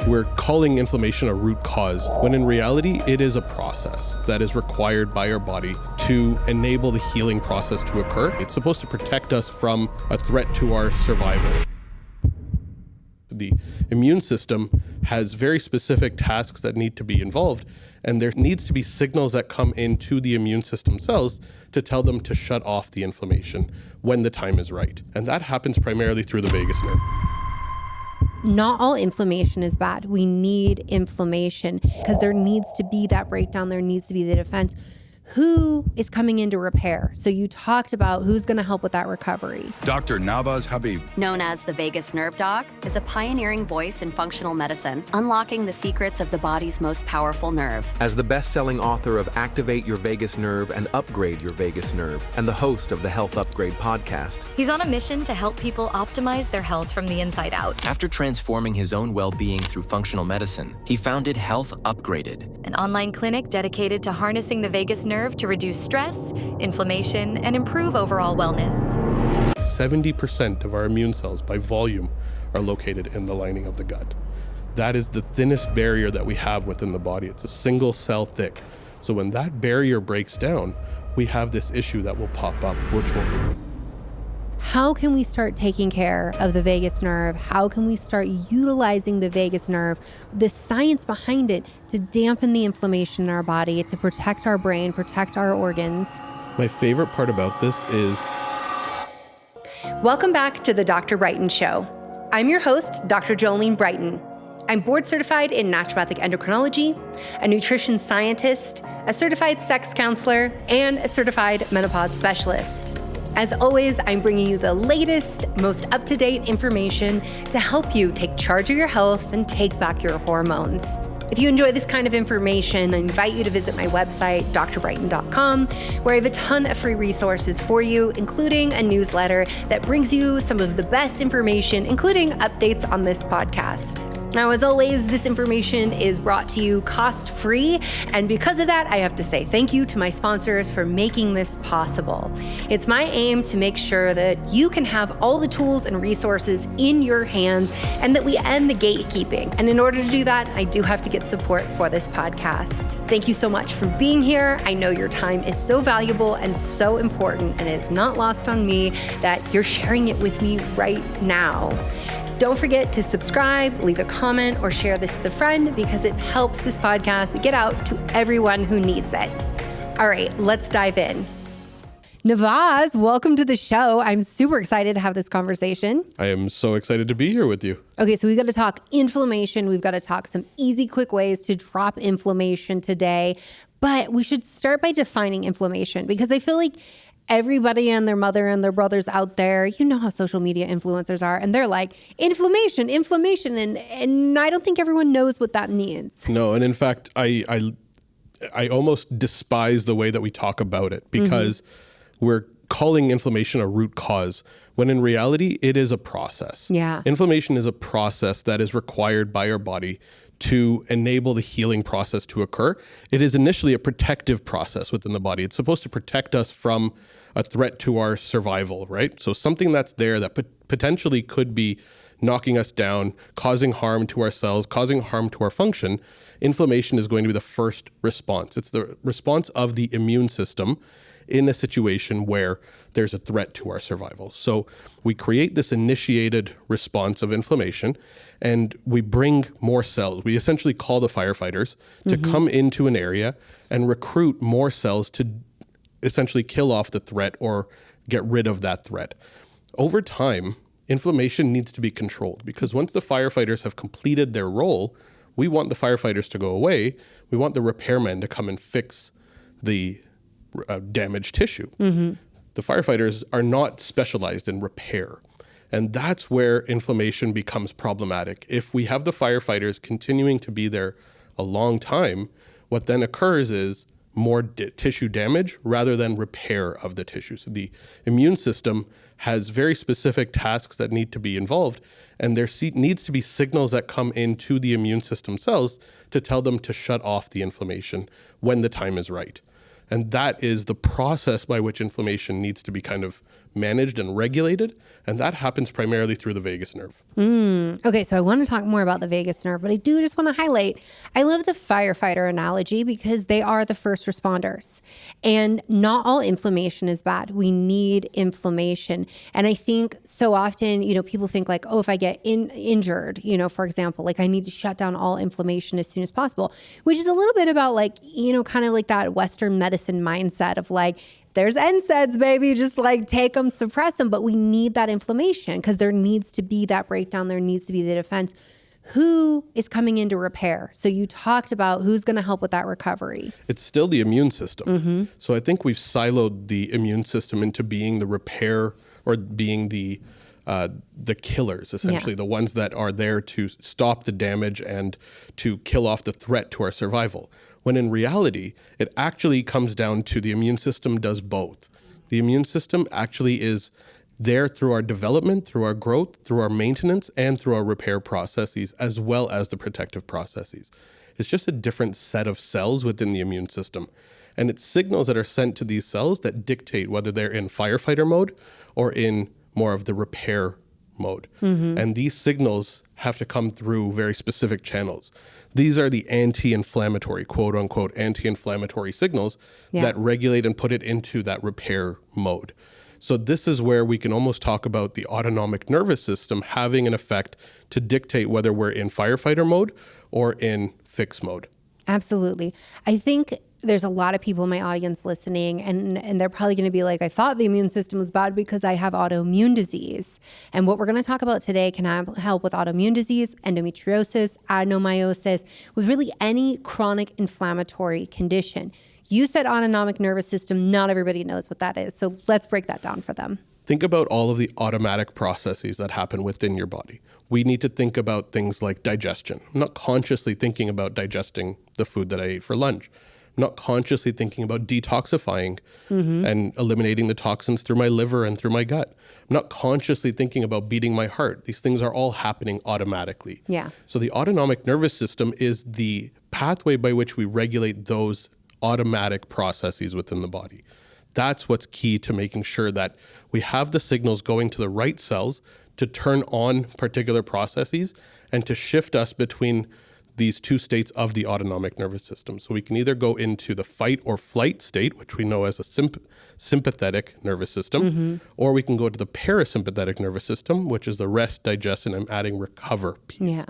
We're calling inflammation a root cause, when in reality, it is a process that is required by our body to enable the healing process to occur. It's supposed to protect us from a threat to our survival. The immune system has very specific tasks that need to be involved, and there needs to be signals that come into the immune system cells to tell them to shut off the inflammation when the time is right. And that happens primarily through the vagus nerve. Not all inflammation is bad. We need inflammation because there needs to be that breakdown. There needs to be the defense. Who is coming in to repair? So you talked about who's going to help with that recovery. Dr. Navaz Habib, known as the Vagus Nerve Doc, is a pioneering voice in functional medicine, unlocking the secrets of the body's most powerful nerve. As the best-selling author of Activate Your Vagus Nerve and Upgrade Your Vagus Nerve, and the host of the Health Upgrade podcast, he's on a mission to help people optimize their health from the inside out. After transforming his own well-being through functional medicine, he founded Health Upgraded, an online clinic dedicated to harnessing the vagus nerve to reduce stress, inflammation, and improve overall wellness. 70% of our immune cells by volume are located in the lining of the gut. That is the thinnest barrier that we have within the body. It's a single cell thick. So when that barrier breaks down, we have this issue that will pop up, which will... How can we start taking care of the vagus nerve? How can we start utilizing the vagus nerve, the science behind it, to dampen the inflammation in our body, to protect our brain, protect our organs? My favorite part about this is... Welcome back to the Dr. Brighten Show. I'm your host, Dr. Jolene Brighten. I'm board certified in naturopathic endocrinology, a nutrition scientist, a certified sex counselor, and a certified menopause specialist. As always, I'm bringing you the latest, most up-to-date information to help you take charge of your health and take back your hormones. If you enjoy this kind of information, I invite you to visit my website, drbrighten.com, where I have a ton of free resources for you, including a newsletter that brings you some of the best information, including updates on this podcast. Now, as always, this information is brought to you cost-free, and because of that, I have to say thank you to my sponsors for making this possible. It's my aim to make sure that you can have all the tools and resources in your hands and that we end the gatekeeping. And in order to do that, I do have to get support for this podcast. Thank you so much for being here. I know your time is so valuable and so important, and it's not lost on me that you're sharing it with me right now. Don't forget to subscribe, leave a comment, or share this with a friend because it helps this podcast get out to everyone who needs it. All right, let's dive in. Navaz, welcome to the show. I'm super excited to have this conversation. I am so excited to be here with you. Okay, so we've got to talk inflammation. We've got to talk some easy, quick ways to drop inflammation today. But we should start by defining inflammation because I feel like everybody and their mother and their brothers out there, you know how social media influencers are, and they're like, inflammation, and I don't think everyone knows what that means. No, and in fact, I almost despise the way that we talk about it because we're calling inflammation a root cause, when in reality, it is a process. Yeah. Inflammation is a process that is required by our body to enable the healing process to occur. It is initially a protective process within the body. It's supposed to protect us from a threat to our survival, right? So something that's there that potentially could be knocking us down, causing harm to our cells, causing harm to our function, inflammation is going to be the first response. It's the response of the immune system in a situation where there's a threat to our survival. So we create this initiated response of inflammation and we bring more cells. We essentially call the firefighters to come into an area and recruit more cells to essentially kill off the threat or get rid of that threat. Over time, inflammation needs to be controlled because once the firefighters have completed their role, we want the firefighters to go away. We want the repairmen to come and fix the damaged tissue. The firefighters are not specialized in repair. And that's where inflammation becomes problematic. If we have the firefighters continuing to be there a long time, what then occurs is more tissue damage rather than repair of the tissue. So the immune system has very specific tasks that need to be involved, and there needs to be signals that come into the immune system cells to tell them to shut off the inflammation when the time is right. And that is the process by which inflammation needs to be kind of managed and regulated, and that happens primarily through the vagus nerve. Okay, so I want to talk more about the vagus nerve, but I do just want to highlight, I love the firefighter analogy because they are the first responders. And not all inflammation is bad. We need inflammation. And I think so often, people think like, oh, if I get injured, for example, like I need to shut down all inflammation as soon as possible, which is a little bit about like, kind of like that Western medicine mindset of like, there's NSAIDs, baby, just like take them, suppress them. But we need that inflammation because there needs to be that breakdown. There needs to be the defense. Who is coming in to repair? So you talked about who's going to help with that recovery. It's still the immune system. So I think we've siloed the immune system into being the repair or being the killers, essentially, the ones that are there to stop the damage and to kill off the threat to our survival. When in reality, it actually comes down to the immune system does both. The immune system actually is there through our development, through our growth, through our maintenance, and through our repair processes, as well as the protective processes. It's just a different set of cells within the immune system. And it's signals that are sent to these cells that dictate whether they're in firefighter mode or in more of the repair mode. And these signals have to come through very specific channels. These are the anti-inflammatory, quote unquote, anti-inflammatory signals that regulate and put it into that repair mode. So this is where we can almost talk about the autonomic nervous system having an effect to dictate whether we're in firefighter mode or in fix mode. Absolutely. I think there's a lot of people in my audience listening and they're probably going to be like, I thought the immune system was bad because I have autoimmune disease. And what we're going to talk about today can help with autoimmune disease, endometriosis, adenomyosis, with really any chronic inflammatory condition. You said autonomic nervous system. Not everybody knows what that is. So let's break that down for them. Think about all of the automatic processes that happen within your body. We need to think about things like digestion. I'm not consciously thinking about digesting the food that I ate for lunch. I'm not consciously thinking about detoxifying and eliminating the toxins through my liver and through my gut. I'm not consciously thinking about beating my heart. These things are all happening automatically. Yeah. So the autonomic nervous system is the pathway by which we regulate those automatic processes within the body. That's what's key to making sure that we have the signals going to the right cells to turn on particular processes and to shift us between these two states of the autonomic nervous system. So we can either go into the fight or flight state, which we know as a sympathetic nervous system, or we can go to the parasympathetic nervous system, which is the rest, digest, and I'm adding recover piece. Yeah.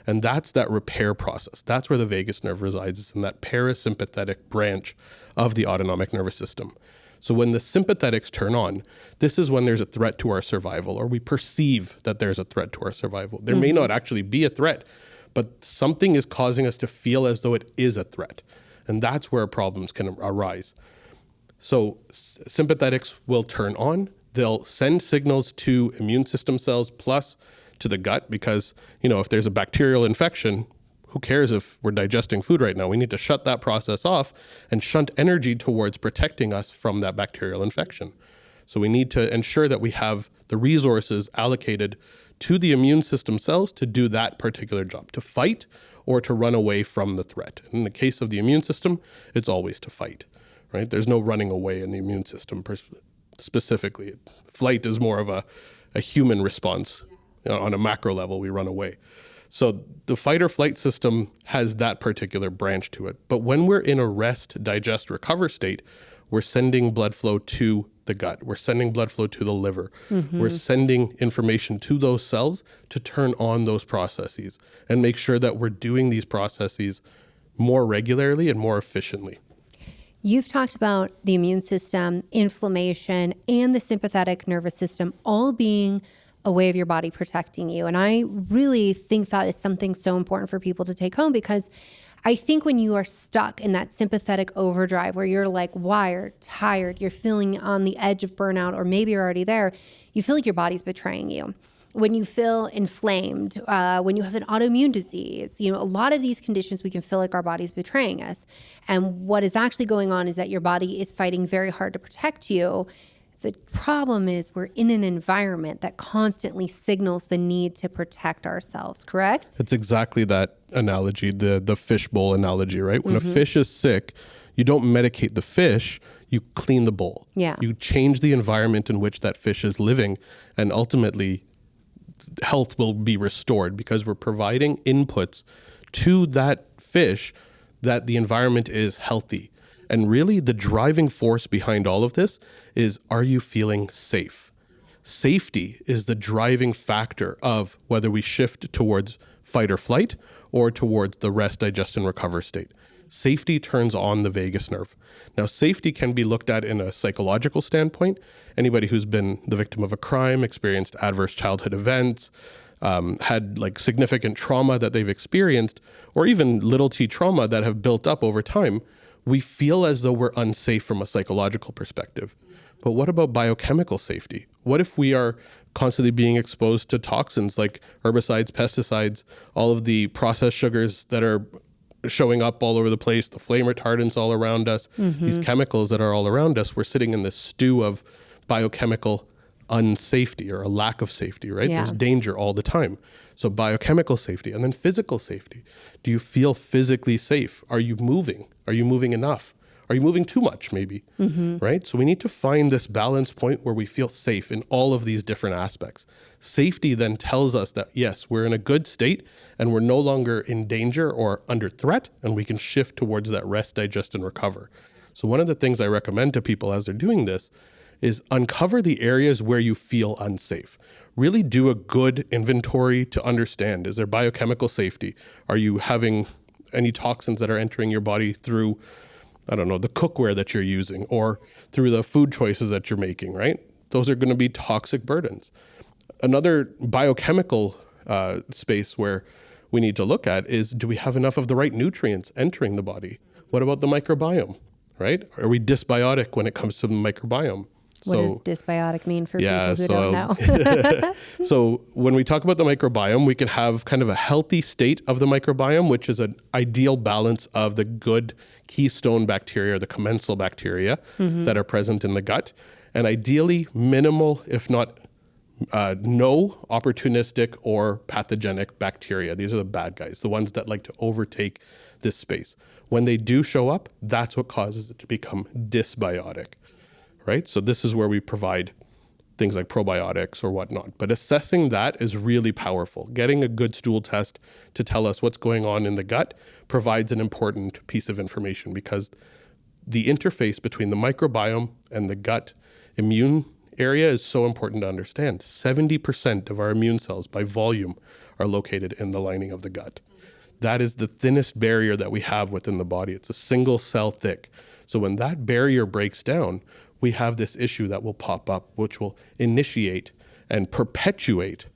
And that's that repair process. That's where the vagus nerve resides, is in that parasympathetic branch of the autonomic nervous system. So when the sympathetics turn on, this is when there's a threat to our survival, or we perceive that there's a threat to our survival. There may not actually be a threat, but something is causing us to feel as though it is a threat. And that's where problems can arise. So sympathetics will turn on. They'll send signals to immune system cells plus to the gut because, if there's a bacterial infection, who cares if we're digesting food right now? We need to shut that process off and shunt energy towards protecting us from that bacterial infection. So we need to ensure that we have the resources allocated to the immune system cells to do that particular job, to fight or to run away from the threat. In the case of the immune system, it's always to fight, right? There's no running away in the immune system specifically. Flight is more of a human response. On a macro level, we run away. So the fight or flight system has that particular branch to it. But when we're in a rest, digest, recover state, we're sending blood flow to the gut. We're sending blood flow to the liver. We're sending information to those cells to turn on those processes and make sure that we're doing these processes more regularly and more efficiently. You've talked about the immune system, inflammation, and the sympathetic nervous system all being a way of your body protecting you. And I really think that is something so important for people to take home because I think when you are stuck in that sympathetic overdrive where you're like wired, tired, you're feeling on the edge of burnout, or maybe you're already there, you feel like your body's betraying you. When you feel inflamed, when you have an autoimmune disease, a lot of these conditions, we can feel like our body's betraying us. And what is actually going on is that your body is fighting very hard to protect you. The problem is we're in an environment that constantly signals the need to protect ourselves, correct? It's exactly that analogy, the fishbowl analogy, right? When a fish is sick, You don't medicate the fish, you clean the bowl. Yeah. You change the environment in which that fish is living, and ultimately health will be restored because we're providing inputs to that fish that the environment is healthy. And really the driving force behind all of this is, are you feeling safe? Safety is the driving factor of whether we shift towards fight or flight or towards the rest, digest, and recover state. Safety turns on the vagus nerve. Now, safety can be looked at in a psychological standpoint. Anybody who's been the victim of a crime, experienced adverse childhood events, had like significant trauma that they've experienced, or even little t trauma that have built up over time, we feel as though we're unsafe from a psychological perspective. But what about biochemical safety? What if we are constantly being exposed to toxins like herbicides, pesticides, all of the processed sugars that are showing up all over the place, the flame retardants all around us, these chemicals that are all around us? We're sitting in this stew of biochemical unsafety or a lack of safety, right? Yeah. There's danger all the time. So biochemical safety, and then physical safety. Do you feel physically safe? Are you moving? Are you moving enough? Are you moving too much maybe, right? So we need to find this balance point where we feel safe in all of these different aspects. Safety then tells us that, yes, we're in a good state and we're no longer in danger or under threat, and we can shift towards that rest, digest, and recover. So one of the things I recommend to people as they're doing this is uncover the areas where you feel unsafe. Really do a good inventory to understand, is there biochemical safety? Are you having any toxins that are entering your body through, I don't know, the cookware that you're using or through the food choices that you're making, right? Those are going to be toxic burdens. Another biochemical space where we need to look at is, do we have enough of the right nutrients entering the body? What about the microbiome, right? Are we dysbiotic when it comes to the microbiome? What does dysbiotic mean for people who don't know? So when we talk about the microbiome, we can have kind of a healthy state of the microbiome, which is an ideal balance of the good keystone bacteria, or the commensal bacteria that are present in the gut, and ideally minimal, if not no opportunistic or pathogenic bacteria. These are the bad guys, the ones that like to overtake this space. When they do show up, that's what causes it to become dysbiotic. Right? So this is where we provide things like probiotics or whatnot. But assessing that is really powerful. Getting a good stool test to tell us what's going on in the gut provides an important piece of information, because the interface between the microbiome and the gut immune area is so important to understand. 70% of our immune cells by volume are located in the lining of the gut. That is the thinnest barrier that we have within the body. It's a single cell thick. So when that barrier breaks down, we have this issue that will pop up, which will initiate and perpetuate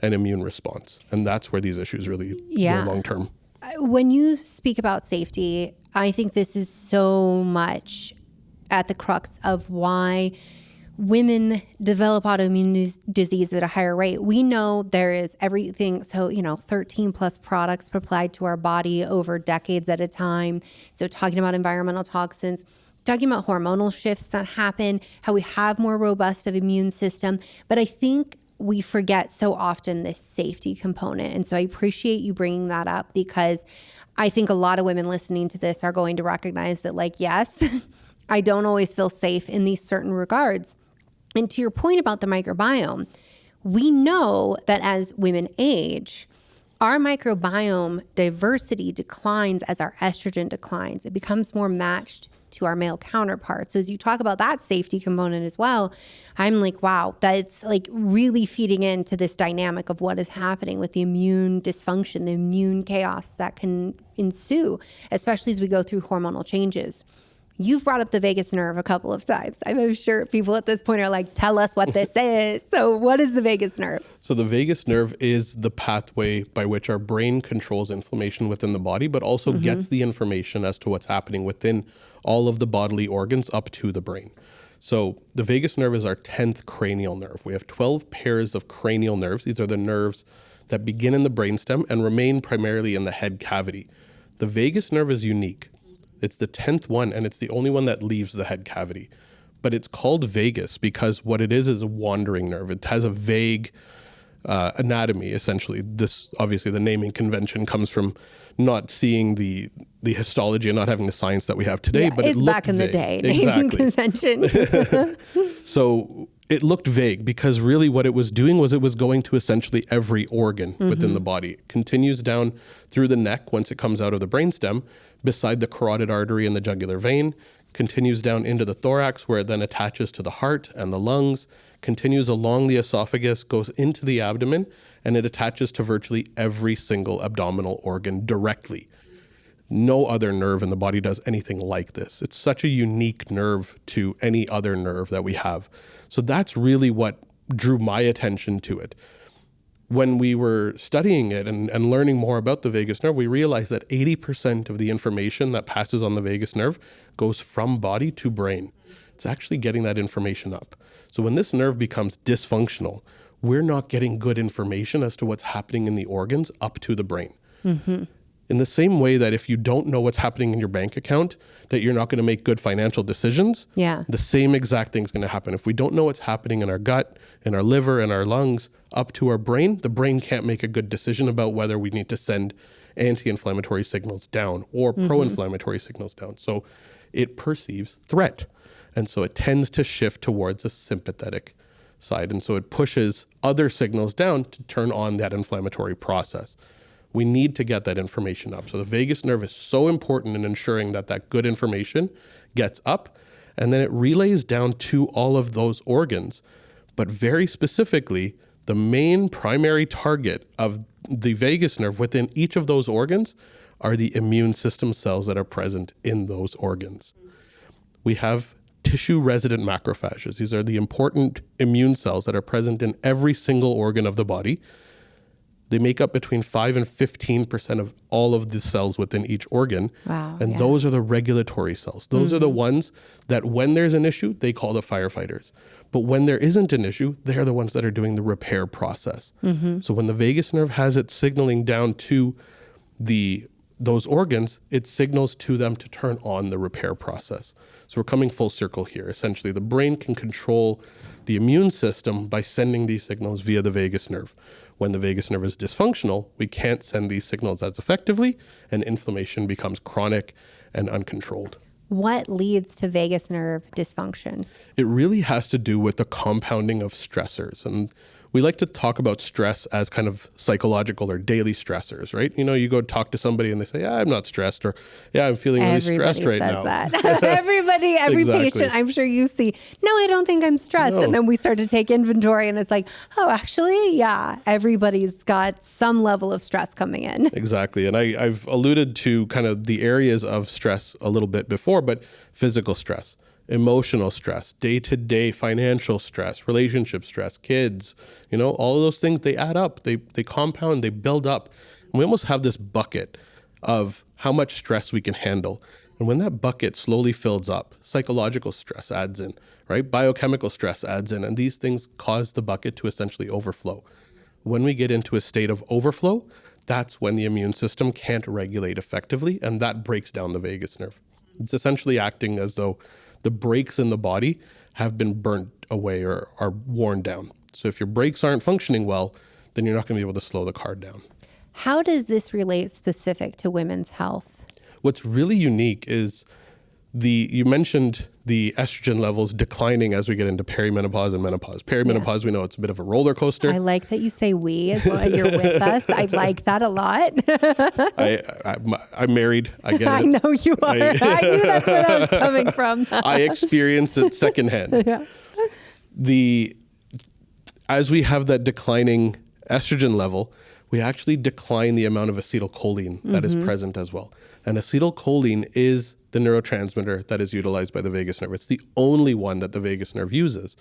an immune response. And that's where these issues really go long term. When you speak about safety, I think this is so much at the crux of why women develop autoimmune disease at a higher rate. We know there is everything. So, 13 plus products applied to our body over decades at a time. So talking about environmental toxins, talking about hormonal shifts that happen, how we have more robust of immune system. But I think we forget so often this safety component. And so I appreciate you bringing that up, because I think a lot of women listening to this are going to recognize that, like, yes, I don't always feel safe in these certain regards. And to your point about the microbiome, we know that as women age, our microbiome diversity declines as our estrogen declines. It becomes more matched to our male counterparts. So as you talk about that safety component as well, I'm like, wow, that's like really feeding into this dynamic of what is happening with the immune dysfunction, the immune chaos that can ensue, especially as we go through hormonal changes. You've brought up the vagus nerve a couple of times. I'm sure people at this point are like, tell us what this is. So what is the vagus nerve? So the vagus nerve is the pathway by which our brain controls inflammation within the body, but also gets the information as to what's happening within all of the bodily organs up to the brain. So the vagus nerve is our 10th cranial nerve. We have 12 pairs of cranial nerves. These are the nerves that begin in the brainstem and remain primarily in the head cavity. The vagus nerve is unique. It's the 10th one, and it's the only one that leaves the head cavity. But it's called vagus because what it is a wandering nerve. It has a vague anatomy, essentially. This, obviously, the naming convention comes from not seeing the the histology and not having the science that we have today, but it's it looked back in the vague. day, Exactly. naming convention. So it looked vague because really what it was doing was it was going to essentially every organ within the body. It continues down through the neck once it comes out of the brainstem, beside the carotid artery and the jugular vein, continues down into the thorax where it then attaches to the heart and the lungs, continues along the esophagus, goes into the abdomen, and it attaches to virtually every single abdominal organ directly. No other nerve in the body does anything like this. It's such a unique nerve to any other nerve that we have. So that's really what drew my attention to it. When we were studying it and learning more about the vagus nerve, we realized that 80% of the information that passes on the vagus nerve goes from body to brain. It's actually getting that information up. So when this nerve becomes dysfunctional, we're not getting good information as to what's happening in the organs up to the brain. In the same way that if you don't know what's happening in your bank account, that you're not going to make good financial decisions, the same exact thing is going to happen. If we don't know what's happening in our gut, in our liver, in our lungs, up to our brain, the brain can't make a good decision about whether we need to send anti-inflammatory signals down or pro-inflammatory signals down. So it perceives threat. And so it tends to shift towards a sympathetic side. And so it pushes other signals down to turn on that inflammatory process. We need to get that information up. So the vagus nerve is so important in ensuring that that good information gets up, and then it relays down to all of those organs. But very specifically, the main primary target of the vagus nerve within each of those organs are the immune system cells that are present in those organs. We have tissue-resident macrophages. These are the important immune cells that are present in every single organ of the body. They make up between 5 and 15% of all of the cells within each organ. Wow, and those are the regulatory cells. Those are the ones that when there's an issue, they call the firefighters. But when there isn't an issue, they're the ones that are doing the repair process. So when the vagus nerve has it signaling down to those organs, it signals to them to turn on the repair process. So we're coming full circle here. Essentially, the brain can control the immune system by sending these signals via the vagus nerve. When the vagus nerve is dysfunctional, we can't send these signals as effectively, and inflammation becomes chronic and uncontrolled. What leads to vagus nerve dysfunction? It really has to do with the compounding of stressors. And we like to talk about stress as kind of psychological or daily stressors, right? You know, you go talk to somebody and they say, I'm not stressed, or I'm feeling really stressed right now. Everybody, every patient, I'm sure you see, no, I don't think I'm stressed. No. And then we start to take inventory and it's like, oh, actually, everybody's got some level of stress coming in. Exactly. And I've alluded to kind of the areas of stress a little bit before, but physical stress, emotional stress, day-to-day financial stress, relationship stress, kids, all of those things, they add up, they compound, they build up. And we almost have this bucket of how much stress we can handle. And when that bucket slowly fills up, psychological stress adds in, right? Biochemical stress adds in, and these things cause the bucket to essentially overflow. When we get into a state of overflow, that's when the immune system can't regulate effectively, and that breaks down the vagus nerve. It's essentially acting as though the brakes in the body have been burnt away or are worn down. So if your brakes aren't functioning well, then you're not going to be able to slow the car down. How does this relate specific to women's health? What's really unique is you mentioned the estrogen levels declining as we get into perimenopause and menopause. Perimenopause, we know it's a bit of a roller coaster. I like that you say we as well. You're with us. I like that a lot. I'm married. I get it. I know you are. I knew that's where that was coming from. I experienced it secondhand. As we have that declining estrogen level, we actually decline the amount of acetylcholine that is present as well. And acetylcholine is the neurotransmitter that is utilized by the vagus nerve. It's the only one that the vagus nerve uses.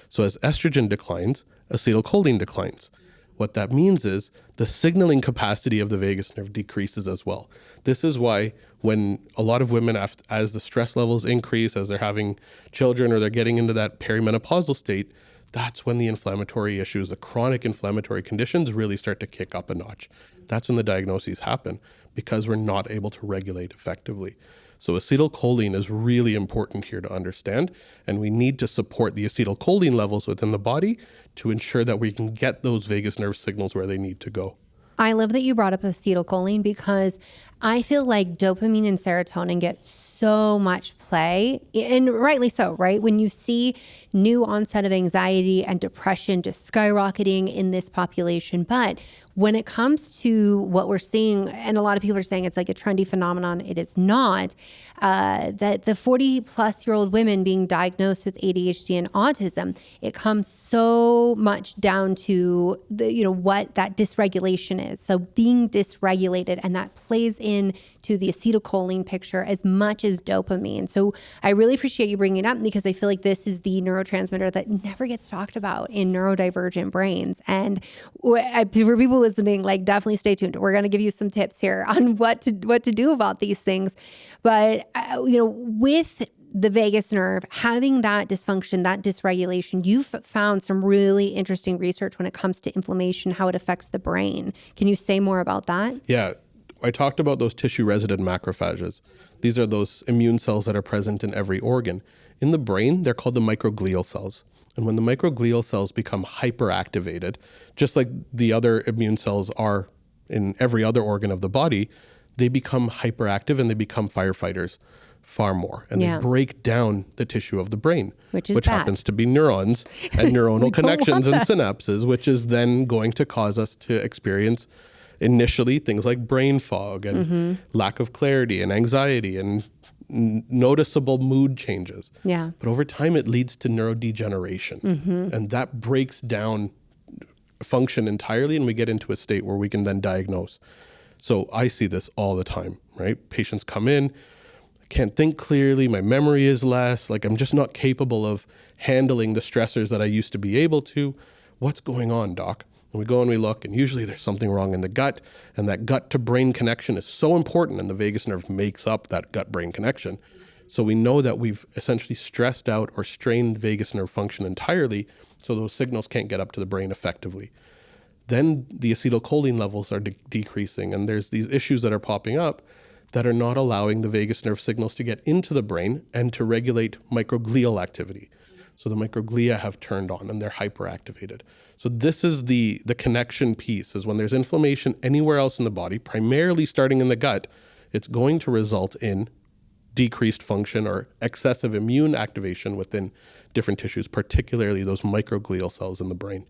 So as estrogen declines, acetylcholine declines. What that means is the signaling capacity of the vagus nerve decreases as well. This is why when a lot of women, as the stress levels increase, as they're having children or they're getting into that perimenopausal state, that's when the inflammatory issues, the chronic inflammatory conditions really start to kick up a notch. That's when the diagnoses happen because we're not able to regulate effectively. So acetylcholine is really important here to understand, and we need to support the acetylcholine levels within the body to ensure that we can get those vagus nerve signals where they need to go. I love that you brought up acetylcholine because I feel like dopamine and serotonin get so much play, and rightly so, right? When you see new onset of anxiety and depression just skyrocketing in this population. But when it comes to what we're seeing, and a lot of people are saying it's like a trendy phenomenon, it is not, that the 40-plus-year-old women being diagnosed with ADHD and autism, it comes so much down to what that dysregulation is. So being dysregulated, and that plays in to the acetylcholine picture as much as dopamine. So I really appreciate you bringing it up, because I feel like this is the neurotransmitter that never gets talked about in neurodivergent brains. And for people listening, like, definitely stay tuned. We're going to give you some tips here on what to do about these things. But with the vagus nerve having that dysfunction, that dysregulation, you've found some really interesting research when it comes to inflammation, how it affects the brain. Can you say more about that? Yeah. I talked about those tissue-resident macrophages. These are those immune cells that are present in every organ. In the brain, they're called the microglial cells. And when the microglial cells become hyperactivated, just like the other immune cells are in every other organ of the body, they become hyperactive and they become firefighters far more. And they break down the tissue of the brain, which happens to be neurons and neuronal connections and synapses, which is then going to cause us to experience initially things like brain fog and lack of clarity and anxiety and noticeable mood changes. Yeah. But over time, it leads to neurodegeneration. And that breaks down function entirely, and we get into a state where we can then diagnose. So I see this all the time, right? Patients come in, I can't think clearly, my memory is less, like I'm just not capable of handling the stressors that I used to be able to. What's going on, doc? And we go and we look, and usually there's something wrong in the gut, and that gut-to-brain connection is so important, and the vagus nerve makes up that gut-brain connection. So we know that we've essentially stressed out or strained the vagus nerve function entirely, so those signals can't get up to the brain effectively. Then the acetylcholine levels are decreasing, and there's these issues that are popping up that are not allowing the vagus nerve signals to get into the brain and to regulate microglial activity. So the microglia have turned on and they're hyperactivated. So this is the connection piece, is when there's inflammation anywhere else in the body, primarily starting in the gut, it's going to result in decreased function or excessive immune activation within different tissues, particularly those microglial cells in the brain.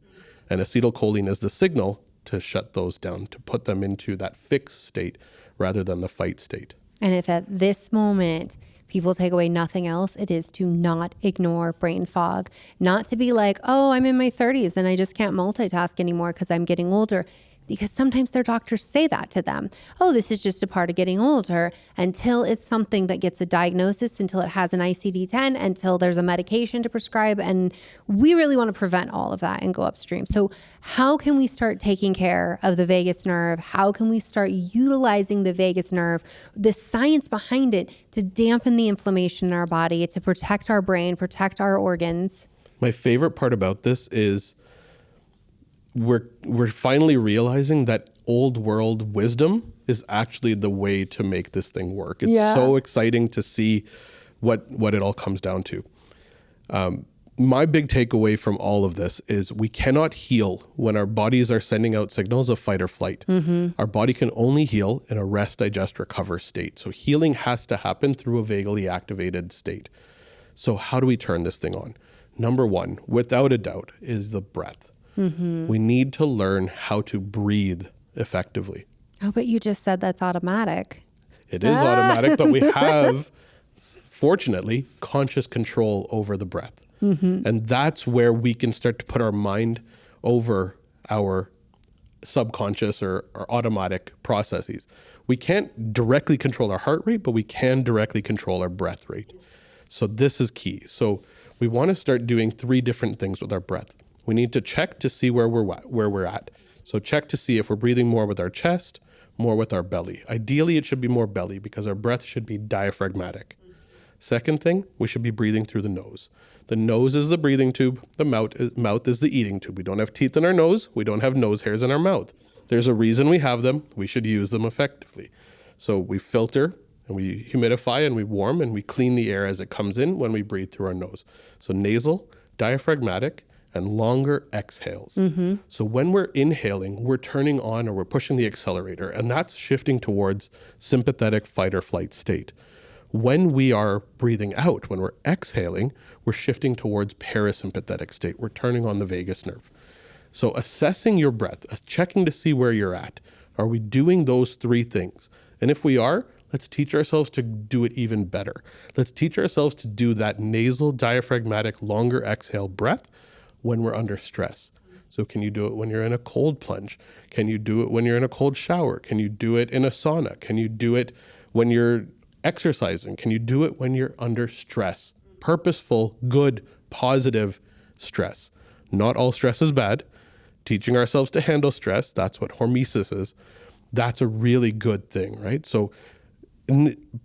And acetylcholine is the signal to shut those down, to put them into that fixed state rather than the fight state. And if at this moment people take away nothing else, it is to not ignore brain fog, not to be like, oh, I'm in my 30s and I just can't multitask anymore because I'm getting older. Because sometimes their doctors say that to them. Oh, this is just a part of getting older, until it's something that gets a diagnosis, until it has an ICD-10, until there's a medication to prescribe. And we really want to prevent all of that and go upstream. So how can we start taking care of the vagus nerve? How can we start utilizing the vagus nerve, the science behind it, to dampen the inflammation in our body, to protect our brain, protect our organs? My favorite part about this is we're finally realizing that old world wisdom is actually the way to make this thing work. It's so exciting to see what it all comes down to. My big takeaway from all of this is we cannot heal when our bodies are sending out signals of fight or flight. Our body can only heal in a rest, digest, recover state. So healing has to happen through a vagally activated state. So how do we turn this thing on? Number one, without a doubt, is the breath. We need to learn how to breathe effectively. Oh, but you just said that's automatic. It is automatic, but we have, fortunately, conscious control over the breath. And that's where we can start to put our mind over our subconscious or automatic processes. We can't directly control our heart rate, but we can directly control our breath rate. So this is key. So we want to start doing 3 different things with our breath. We need to check to see where we're at. So check to see if we're breathing more with our chest, more with our belly. Ideally, it should be more belly because our breath should be diaphragmatic. Second thing, we should be breathing through the nose. The nose is the breathing tube. The mouth is the eating tube. We don't have teeth in our nose. We don't have nose hairs in our mouth. There's a reason we have them. We should use them effectively. So we filter and we humidify and we warm and we clean the air as it comes in when we breathe through our nose. So nasal, diaphragmatic, and longer exhales. So when we're inhaling, we're turning on or we're pushing the accelerator, and that's shifting towards sympathetic fight or flight state. When we are breathing out, when we're exhaling, we're shifting towards parasympathetic state. We're turning on the vagus nerve. So assessing your breath, checking to see where you're at. Are we doing those three things? And if we are, let's teach ourselves to do it even better. Let's teach ourselves to do that nasal, diaphragmatic, longer exhale breath when we're under stress. So can you do it when you're in a cold plunge? Can you do it when you're in a cold shower? Can you do it in a sauna? Can you do it when you're exercising? Can you do it when you're under stress? Purposeful, good, positive stress. Not all stress is bad. Teaching ourselves to handle stress, that's what hormesis is. That's a really good thing, right? So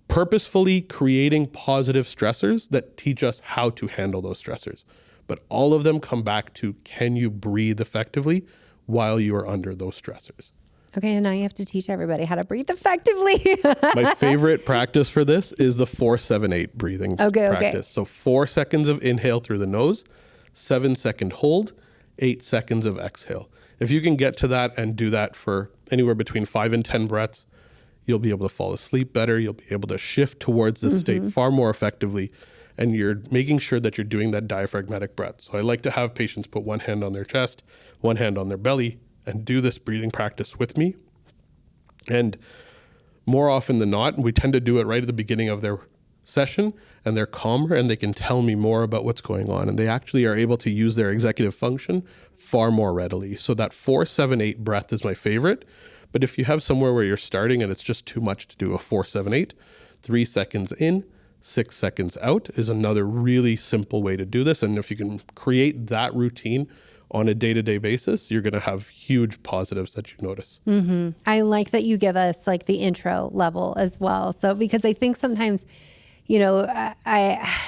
purposefully creating positive stressors that teach us how to handle those stressors. But all of them come back to, can you breathe effectively while you are under those stressors? Okay, and now you have to teach everybody how to breathe effectively. My favorite practice for this is the 4-7-8 breathing practice. Okay. So 4 seconds of inhale through the nose, 7-second hold, 8 seconds of exhale. If you can get to that and do that for anywhere between 5 and 10 breaths, you'll be able to fall asleep better. You'll be able to shift towards this state far more effectively. And you're making sure that you're doing that diaphragmatic breath. So I like to have patients put one hand on their chest, one hand on their belly, and do this breathing practice with me. And more often than not, we tend to do it right at the beginning of their session, and they're calmer and they can tell me more about what's going on. And they actually are able to use their executive function far more readily. So that 4-7-8 breath is my favorite. But if you have somewhere where you're starting and it's just too much to do a 4-7-8, 3 seconds in, 6 seconds out is another really simple way to do this. And if you can create that routine on a day-to-day basis, you're going to have huge positives that you notice. I like that you give us like the intro level as well. So because I think sometimes, you know,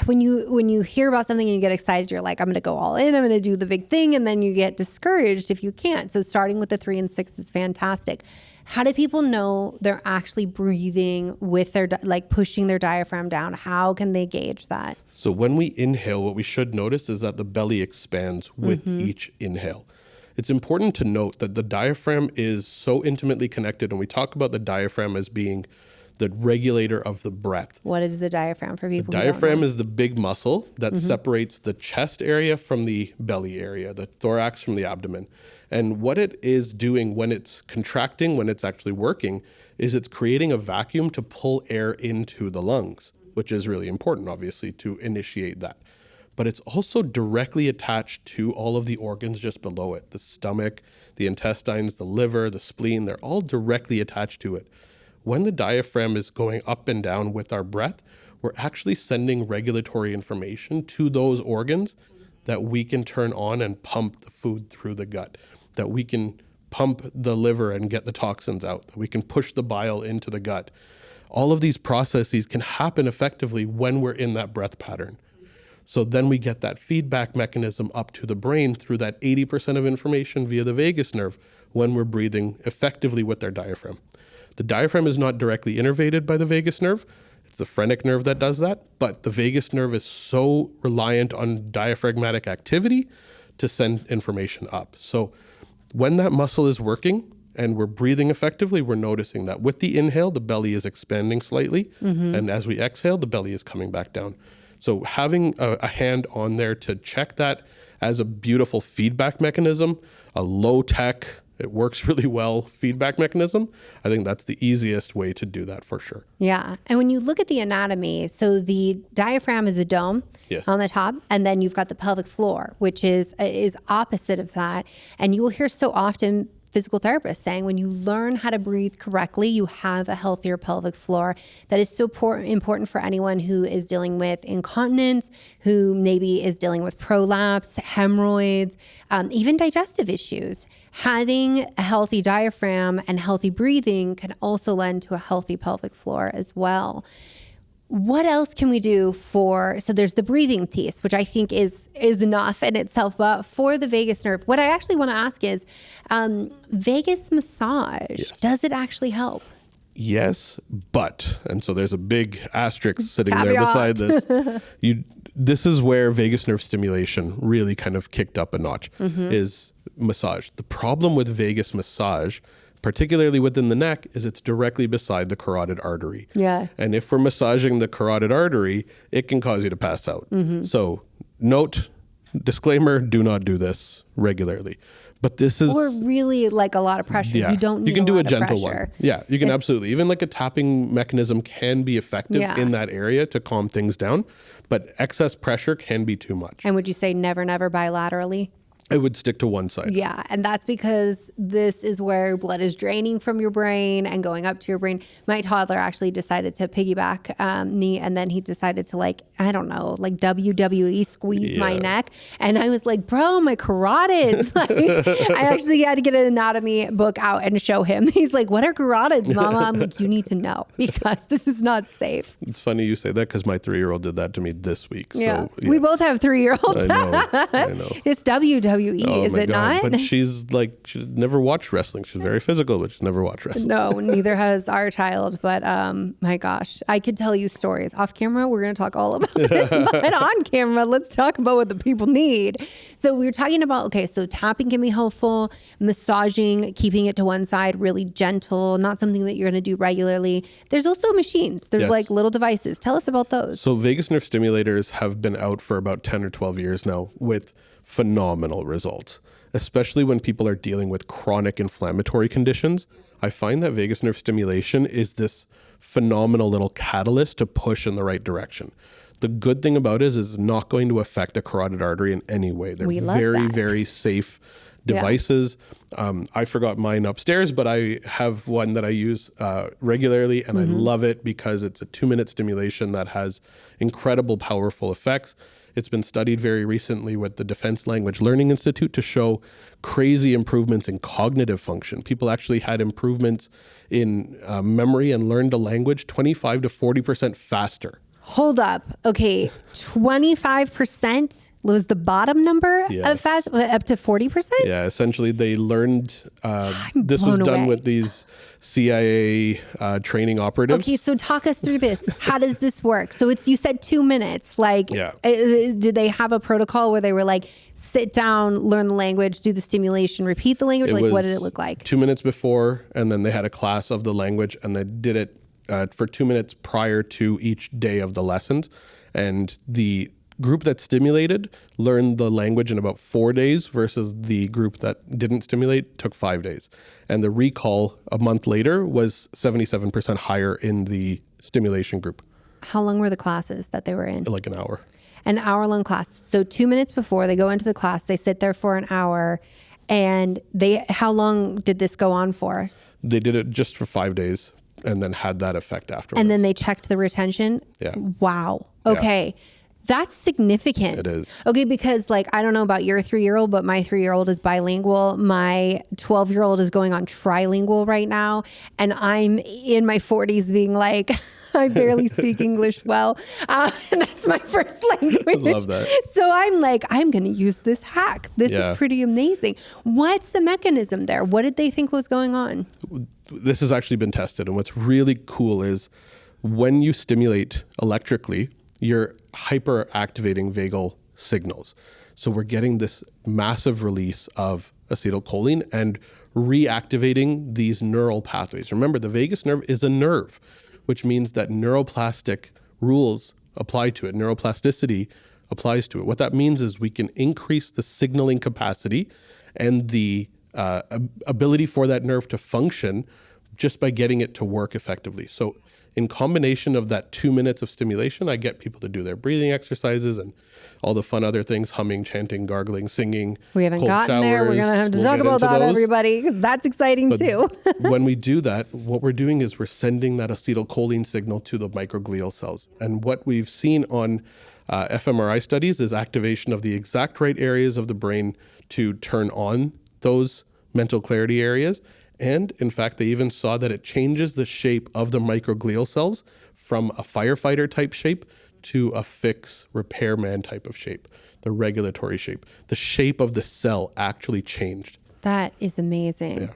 when you hear about something and you get excited, you're like, I'm going to go all in, I'm going to do the big thing. And then you get discouraged if you can't. So starting with the 3 and 6 is fantastic. How do people know they're actually breathing with their, like pushing their diaphragm down? How can they gauge that? So when we inhale, what we should notice is that the belly expands with each inhale. It's important to note that the diaphragm is so intimately connected, and we talk about the diaphragm as being the regulator of the breath. What is the diaphragm for people? The diaphragm is the big muscle that separates the chest area from the belly area, the thorax from the abdomen. And what it is doing when it's contracting, when it's actually working, is it's creating a vacuum to pull air into the lungs, which is really important, obviously, to initiate that. But it's also directly attached to all of the organs just below it. The stomach, the intestines, the liver, the spleen, they're all directly attached to it. When the diaphragm is going up and down with our breath, we're actually sending regulatory information to those organs that we can turn on and pump the food through the gut, that we can pump the liver and get the toxins out, that we can push the bile into the gut. All of these processes can happen effectively when we're in that breath pattern. So then we get that feedback mechanism up to the brain through that 80% of information via the vagus nerve when we're breathing effectively with our diaphragm. The diaphragm is not directly innervated by the vagus nerve. It's the phrenic nerve that does that, but the vagus nerve is so reliant on diaphragmatic activity to send information up. So when that muscle is working and we're breathing effectively, we're noticing that with the inhale, the belly is expanding slightly, and as we exhale, the belly is coming back down. So having a hand on there to check that as a beautiful feedback mechanism, a low-tech, it works really well feedback mechanism, I think that's the easiest way to do that for sure. Yeah. And when you look at the anatomy, so the diaphragm is a dome on the top, and then you've got the pelvic floor, which is opposite of that. And you will hear so often physical therapists saying when you learn how to breathe correctly, you have a healthier pelvic floor. That is so important for anyone who is dealing with incontinence, who maybe is dealing with prolapse, hemorrhoids, even digestive issues. Having a healthy diaphragm and healthy breathing can also lend to a healthy pelvic floor as well. What else can we do so there's the breathing piece, which I think is enough in itself, but for the vagus nerve, what I actually want to ask is, vagus massage, does it actually help? Yes, but, and so there's a big asterisk sitting there beside this. this is where vagus nerve stimulation really kind of kicked up a notch, is massage. The problem with vagus massage, particularly within the neck, is it's directly beside the carotid artery. Yeah. And if we're massaging the carotid artery, it can cause you to pass out. So disclaimer, do not do this regularly. But this is... Or really like a lot of pressure. Yeah. You don't need You can do a lot of gentle pressure. one. Yeah, you can absolutely. Even like a tapping mechanism can be effective in that area to calm things down. But excess pressure can be too much. And would you say never bilaterally? I would stick to one side. Yeah, and that's because this is where blood is draining from your brain and going up to your brain. My toddler actually decided to piggyback me, and then he decided to WWE squeeze my neck. And I was like, bro, my carotids. I actually had to get an anatomy book out and show him. He's like, what are carotids, mama? I'm like, you need to know because this is not safe. It's funny you say that because my 3-year-old did that to me this week. Yeah, So, we both have 3-year-olds. I know. It's WWE, Oh is my it God. not? But she's never watched wrestling. She's very physical, but she's never watched wrestling. No, neither has our child. But my gosh, I could tell you stories. Off camera, we're going to talk all about this. But on camera, let's talk about what the people need. So we were talking about, so tapping can be helpful, massaging, keeping it to one side, really gentle, not something that you're going to do regularly. There's also machines. There's like little devices. Tell us about those. So vagus nerve stimulators have been out for about 10 or 12 years now with phenomenal results, especially when people are dealing with chronic inflammatory conditions. I find that vagus nerve stimulation is this phenomenal little catalyst to push in the right direction. The good thing about it is it's not going to affect the carotid artery in any way. They're very safe devices. I forgot mine upstairs, but I have one that I use regularly, and I love it because it's a 2-minute stimulation that has incredible, powerful effects. It's been studied very recently with the Defense Language Learning Institute to show crazy improvements in cognitive function. People actually had improvements in memory and learned a language 25 to 40% faster. Hold up. Okay. 25% was the bottom number of fast, up to 40%? Yeah, essentially they learned, this was done with these CIA training operatives. Okay, so talk us through this. How does this work? So you said 2 minutes. Did they have a protocol where they were like, sit down, learn the language, do the stimulation, repeat the language? What did it look like? 2 minutes before, and then they had a class of the language, and they did it for 2 minutes prior to each day of the lessons. And the group that stimulated learned the language in about 4 days versus the group that didn't stimulate took 5 days. And the recall a month later was 77% higher in the stimulation group. How long were the classes that they were in? Like an hour. An hour-long class. So 2 minutes before they go into the class, they sit there for an hour. And how long did this go on for? They did it just for 5 days and then had that effect afterwards. And then they checked the retention? Yeah. Wow. Okay. Yeah. That's significant. It is. Okay, because I don't know about your 3-year-old, but my 3-year-old is bilingual. My 12-year-old is going on trilingual right now. And I'm in my 40s being like, I barely speak English well. And that's my first language. Love that. So I'm like, I'm going to use this hack. This is pretty amazing. What's the mechanism there? What did they think was going on? This has actually been tested. And what's really cool is when you stimulate electrically, you're hyperactivating vagal signals. So we're getting this massive release of acetylcholine and reactivating these neural pathways. Remember, the vagus nerve is a nerve, which means that neuroplastic rules apply to it. Neuroplasticity applies to it. What that means is we can increase the signaling capacity and the ability for that nerve to function just by getting it to work effectively. So in combination of that 2 minutes of stimulation, I get people to do their breathing exercises and all the fun other things, humming, chanting, gargling, singing. We haven't gotten there. We're going to have to talk about that, everybody, because that's exciting too. When we do that, what we're doing is we're sending that acetylcholine signal to the microglial cells. And what we've seen on fMRI studies is activation of the exact right areas of the brain to turn on those mental clarity areas. And in fact, they even saw that it changes the shape of the microglial cells from a firefighter type shape to a fix repairman type of shape, the regulatory shape. The shape of the cell actually changed. That is amazing. Yeah.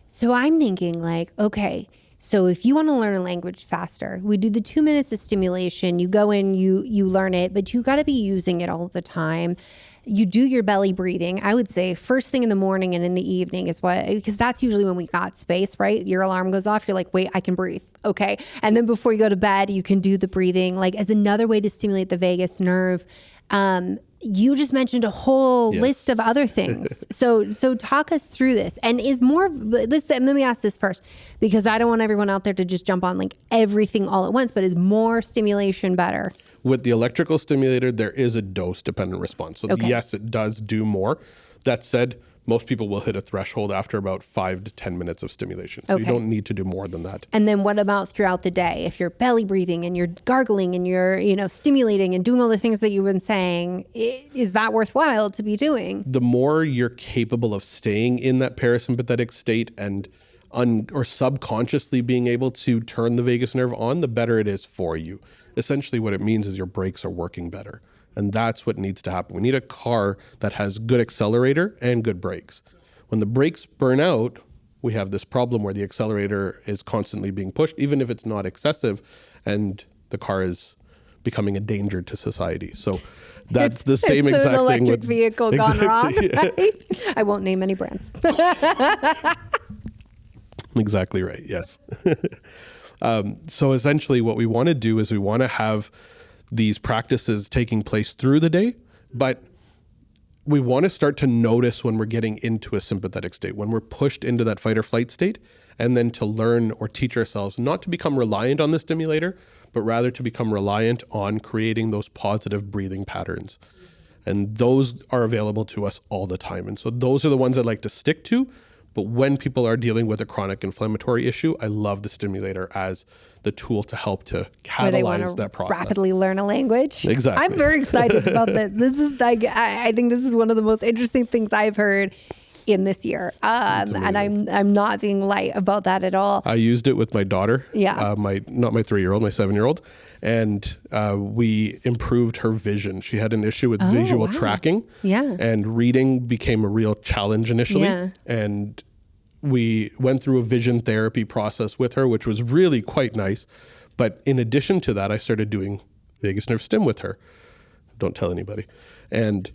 So I'm thinking okay, So if you want to learn a language faster, we do the 2 minutes of stimulation. You go in, you learn it, but you got to be using it all the time. You do your belly breathing. I would say first thing in the morning and in the evening is because that's usually when we got space, right? Your alarm goes off. You're like, wait, I can breathe. Okay. And then before you go to bed, you can do the breathing like as another way to stimulate the vagus nerve. You just mentioned a whole list of other things. So talk us through this. And is more, let me ask this first, because I don't want everyone out there to just jump on like everything all at once, but is more stimulation better? With the electrical stimulator, there is a dose-dependent response. So yes, it does do more. That said, most people will hit a threshold after about 5 to 10 minutes of stimulation. So you don't need to do more than that. And then what about throughout the day? If you're belly breathing and you're gargling and you're, stimulating and doing all the things that you've been saying, is that worthwhile to be doing? The more you're capable of staying in that parasympathetic state and or subconsciously being able to turn the vagus nerve on, the better it is for you. Essentially what it means is your brakes are working better. And that's what needs to happen. We need a car that has good accelerator and good brakes. When the brakes burn out, we have this problem where the accelerator is constantly being pushed, even if it's not excessive, and the car is becoming a danger to society. So that's the same exact thing. It's an electric vehicle gone wrong, right? I won't name any brands. Exactly right, yes. So essentially what we want to do is we want to have these practices taking place through the day, but we want to start to notice when we're getting into a sympathetic state, when we're pushed into that fight or flight state, and then to learn or teach ourselves not to become reliant on the stimulator, but rather to become reliant on creating those positive breathing patterns. And those are available to us all the time. And so those are the ones I'd like to stick to. But when people are dealing with a chronic inflammatory issue, I love the stimulator as the tool to help to catalyze that process. Rapidly learn a language. Exactly. I'm very excited about this. This is like, I think this is one of the most interesting things I've heard in this year. And I'm not being light about that at all. I used it with my daughter. Yeah. Not my 3-year-old, my 7-year-old. And we improved her vision. She had an issue with visual tracking. Yeah. And reading became a real challenge initially. Yeah. And we went through a vision therapy process with her, which was really quite nice. But in addition to that, I started doing vagus nerve stim with her. Don't tell anybody. And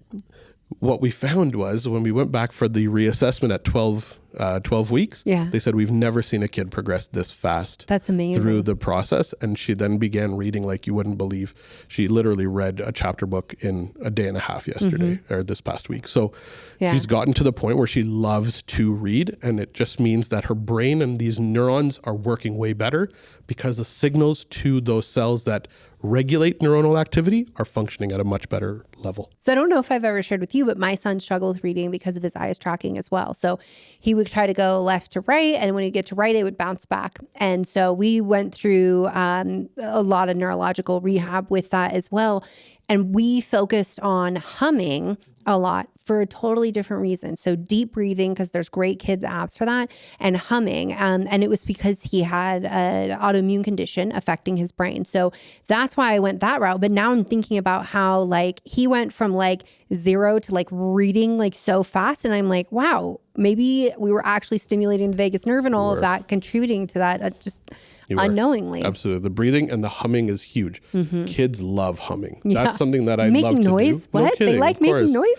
what we found was when we went back for the reassessment at 12 weeks, they said, we've never seen a kid progress this fast. That's amazing. Through the process. And she then began reading like you wouldn't believe. She literally read a chapter book in a day and a half yesterday or this past week. So she's gotten to the point where she loves to read, and it just means that her brain and these neurons are working way better because the signals to those cells that regulate neuronal activity are functioning at a much better level. So I don't know if I've ever shared with you, but my son struggled with reading because of his eyes tracking as well. So he would try to go left to right, and when he get to right, it would bounce back. And so we went through a lot of neurological rehab with that as well. And we focused on humming a lot for a totally different reason. So deep breathing, because there's great kids apps for that, and humming. And it was because he had an autoimmune condition affecting his brain. So that's why I went that route. But now I'm thinking about how like he went from like 0 to like reading like so fast. And I'm like, wow, maybe we were actually stimulating the vagus nerve and all of that, contributing to that just unknowingly. Absolutely. The breathing and the humming is huge. Kids love humming. That's something that I love to do. Making noise? What? No kidding, they like making noise?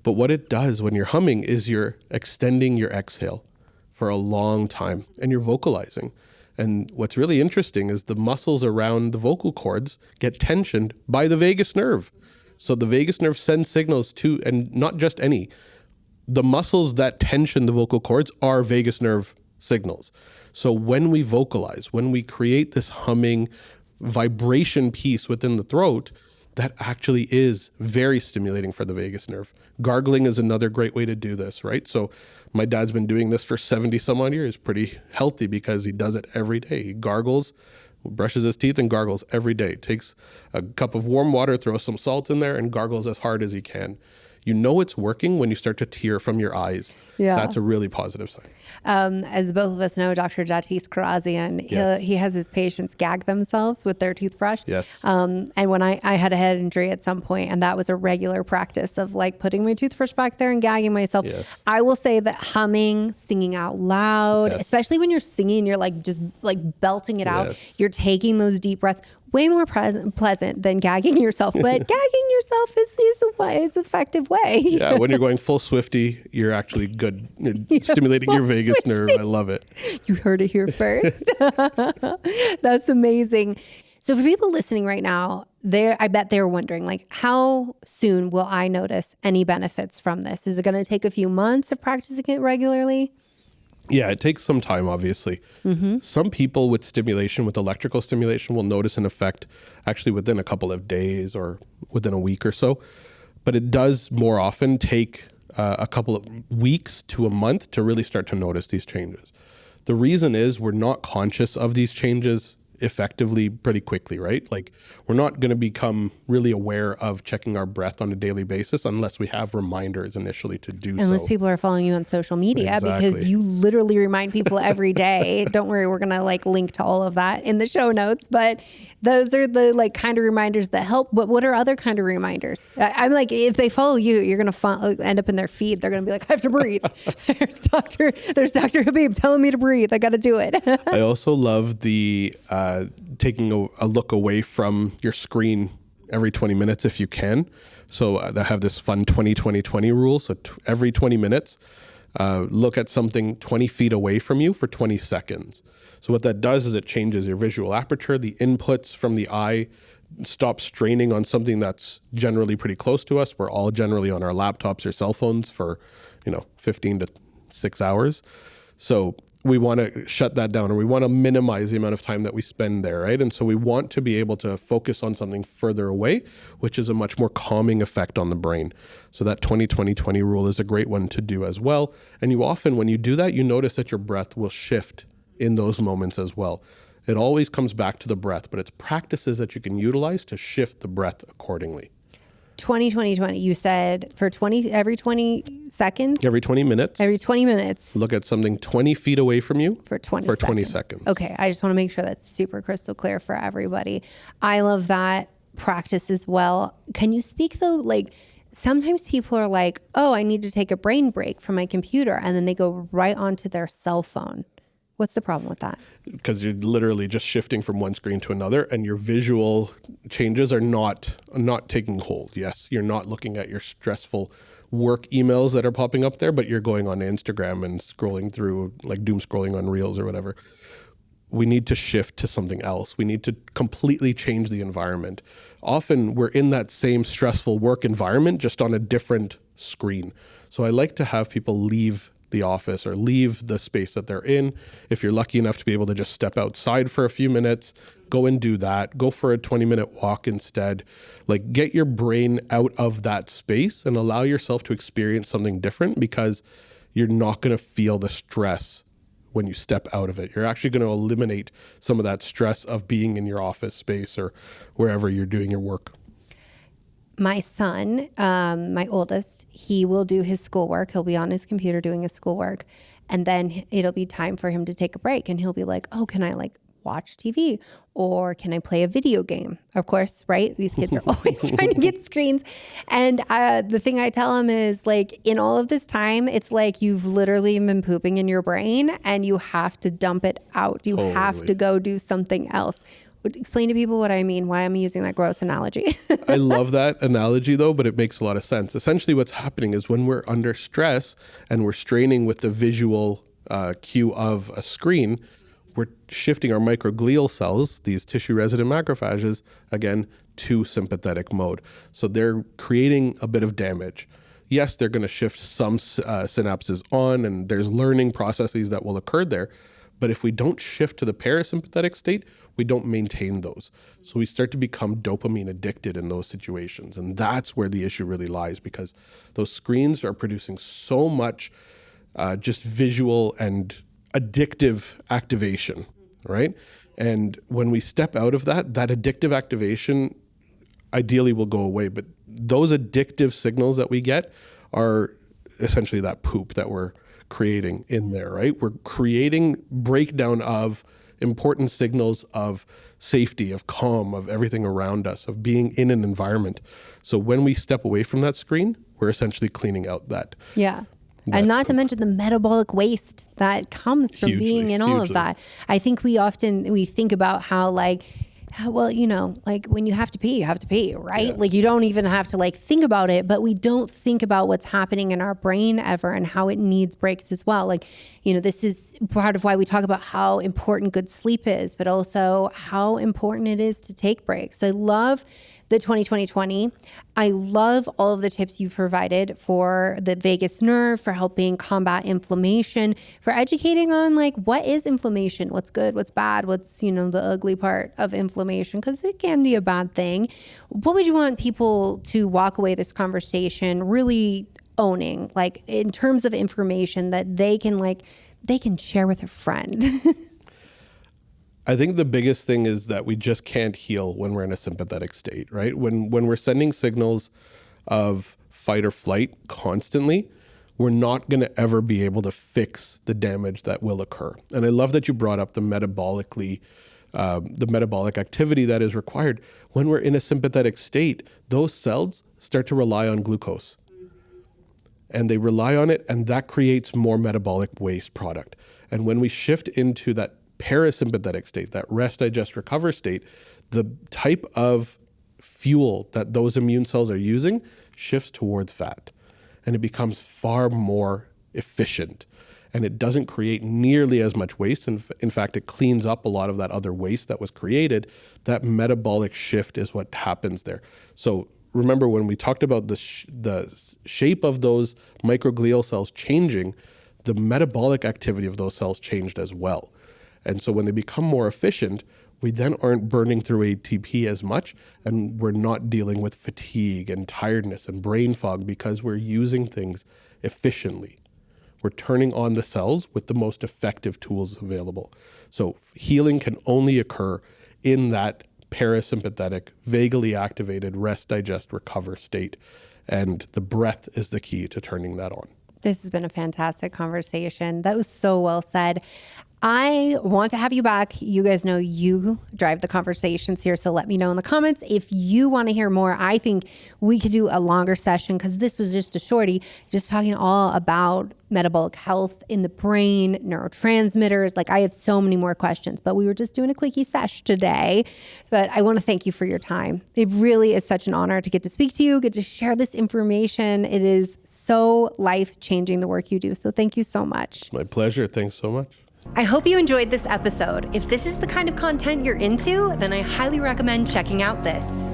But what it does when you're humming is you're extending your exhale for a long time and you're vocalizing. And what's really interesting is the muscles around the vocal cords get tensioned by the vagus nerve. So the vagus nerve sends signals to, and not just any, the muscles that tension the vocal cords are vagus nerve signals. So when we vocalize, when we create this humming vibration piece within the throat, that actually is very stimulating for the vagus nerve. Gargling is another great way to do this, right? So my dad's been doing this for 70 some odd years, pretty healthy because he does it every day. He gargles, brushes his teeth and gargles every day. Takes a cup of warm water, throws some salt in there and gargles as hard as he can. You know it's working when you start to tear from your eyes. Yeah. That's a really positive sign. As both of us know, Dr. Jatis Karazian, Yes. he has his patients gag themselves with their toothbrush. Yes. And when I had a head injury at some point, and that was a regular practice of like putting my toothbrush back there and gagging myself. Yes. I will say that humming, singing out loud, Yes. especially when you're singing, you're like just like belting it out. Yes. You're taking those deep breaths. Way more pleasant than gagging yourself, but gagging yourself is an effective way. Yeah, when you're going full Swifty, you're actually good at stimulating your vagus nerve. I love it. You heard it here first. That's amazing. So for people listening right now, I bet they're wondering, like, how soon will I notice any benefits from this? Is it going to take a few months of practicing it regularly? Yeah, it takes some time, obviously. Some people with stimulation, with electrical stimulation, will notice an effect actually within a couple of days or within a week or so. But it does more often take a couple of weeks to a month to really start to notice these changes. The reason is we're not conscious of these changes effectively pretty quickly, right? Like, we're not going to become really aware of checking our breath on a daily basis unless we have reminders initially to do so. Unless people are following you on social media, Exactly. because you literally remind people every day. Don't worry, we're going to like link to all of that in the show notes, but those are the like kind of reminders that help. But what are other kind of reminders? I'm like, if they follow you, you're going to end up in their feed. They're going to be like, I have to breathe. There's Dr. Habib telling me to breathe. I got to do it. I also love the taking a look away from your screen every 20 minutes if you can. So I have this fun 20-20-20 rule. So every 20 minutes, look at something 20 feet away from you for 20 seconds. So what that does is it changes your visual aperture, the inputs from the eye stop straining on something that's generally pretty close to us. We're all generally on our laptops or cell phones for, 15 to 6 hours. So we want to shut that down, or we want to minimize the amount of time that we spend there, right? And so we want to be able to focus on something further away, which is a much more calming effect on the brain. So that 20-20-20 rule is a great one to do as well. And you often, when you do that, you notice that your breath will shift in those moments as well. It always comes back to the breath, but it's practices that you can utilize to shift the breath accordingly. 20-20-20. You said for every 20 seconds? Every 20 minutes. Every 20 minutes. Look at something 20 feet away from you For 20 seconds. Okay. I just want to make sure that's super crystal clear for everybody. I love that practice as well. Can you speak though, like, sometimes people are like, oh, I need to take a brain break from my computer, and then they go right onto their cell phone. What's the problem with that? Because you're literally just shifting from one screen to another, and your visual changes are not taking hold. Yes, you're not looking at your stressful work emails that are popping up there, but you're going on Instagram and scrolling through, like doom scrolling on Reels or whatever. We need to shift to something else. We need to completely change the environment. Often we're in that same stressful work environment, just on a different screen. So I like to have people leave the office or leave the space that they're in. If you're lucky enough to be able to just step outside for a few minutes, go and do that. Go for a 20-minute walk instead. Like, get your brain out of that space and allow yourself to experience something different, because you're not going to feel the stress when you step out of it. You're actually going to eliminate some of that stress of being in your office space or wherever you're doing your work. My son, my oldest, he will do his schoolwork. He'll be on his computer doing his schoolwork, and then it'll be time for him to take a break, and he'll be like, oh, can I like watch TV, or can I play a video game? Of course, right? These kids are always trying to get screens. And the thing I tell him is, like, in all of this time, it's like you've literally been pooping in your brain, and you have to dump it out. You have to go do something else. Explain to people what I mean, why I'm using that gross analogy. I love that analogy though, but it makes a lot of sense. Essentially what's happening is when we're under stress and we're straining with the visual cue of a screen, we're shifting our microglial cells, these tissue resident macrophages, again, to sympathetic mode. So they're creating a bit of damage. Yes, they're going to shift some synapses on, and there's learning processes that will occur there. But if we don't shift to the parasympathetic state, we don't maintain those. So we start to become dopamine addicted in those situations. And that's where the issue really lies, because those screens are producing so much just visual and addictive activation, right? And when we step out of that addictive activation, ideally will go away. But those addictive signals that we get are essentially that poop that we're creating in there, right? We're creating breakdown of important signals of safety, of calm, of everything around us, of being in an environment. So when we step away from that screen, we're essentially cleaning out that. Yeah. And not to mention the metabolic waste that comes from being in all of that. I think we think about how like, well, you know, like when you have to pee, right? Yeah. Like you don't even have to like think about it, but we don't think about what's happening in our brain ever and how it needs breaks as well. Like, you know, this is part of why we talk about how important good sleep is, but also how important it is to take breaks. So I love the 2020. I love all of the tips you provided for the vagus nerve, for helping combat inflammation, for educating on like what is inflammation, what's good, what's bad, what's, you know, the ugly part of inflammation, because it can be a bad thing. What would you want people to walk away this conversation really owning, like in terms of information that they can share with a friend? I think the biggest thing is that we just can't heal when we're in a sympathetic state, right? When we're sending signals of fight or flight constantly, we're not going to ever be able to fix the damage that will occur. And I love that you brought up the metabolic activity that is required. When we're in a sympathetic state, those cells start to rely on glucose. And they rely on it, and that creates more metabolic waste product. And when we shift into that parasympathetic state, that rest, digest, recover state, the type of fuel that those immune cells are using shifts towards fat, and it becomes far more efficient, and it doesn't create nearly as much waste. In fact, it cleans up a lot of that other waste that was created. That metabolic shift is what happens there. So remember when we talked about the shape of those microglial cells changing, the metabolic activity of those cells changed as well. And so when they become more efficient, we then aren't burning through ATP as much, and we're not dealing with fatigue and tiredness and brain fog because we're using things efficiently. We're turning on the cells with the most effective tools available. So healing can only occur in that parasympathetic, vaguely activated rest, digest, recover state. And the breath is the key to turning that on. This has been a fantastic conversation. That was so well said. I want to have you back. You guys know you drive the conversations here, so let me know in the comments if you want to hear more. I think we could do a longer session because this was just a shorty, just talking all about metabolic health in the brain, neurotransmitters. Like I have so many more questions, but we were just doing a quickie sesh today. But I want to thank you for your time. It really is such an honor to get to speak to you, get to share this information. It is so life-changing, the work you do. So thank you so much. My pleasure. Thanks so much. I hope you enjoyed this episode. If this is the kind of content you're into, then I highly recommend checking out this.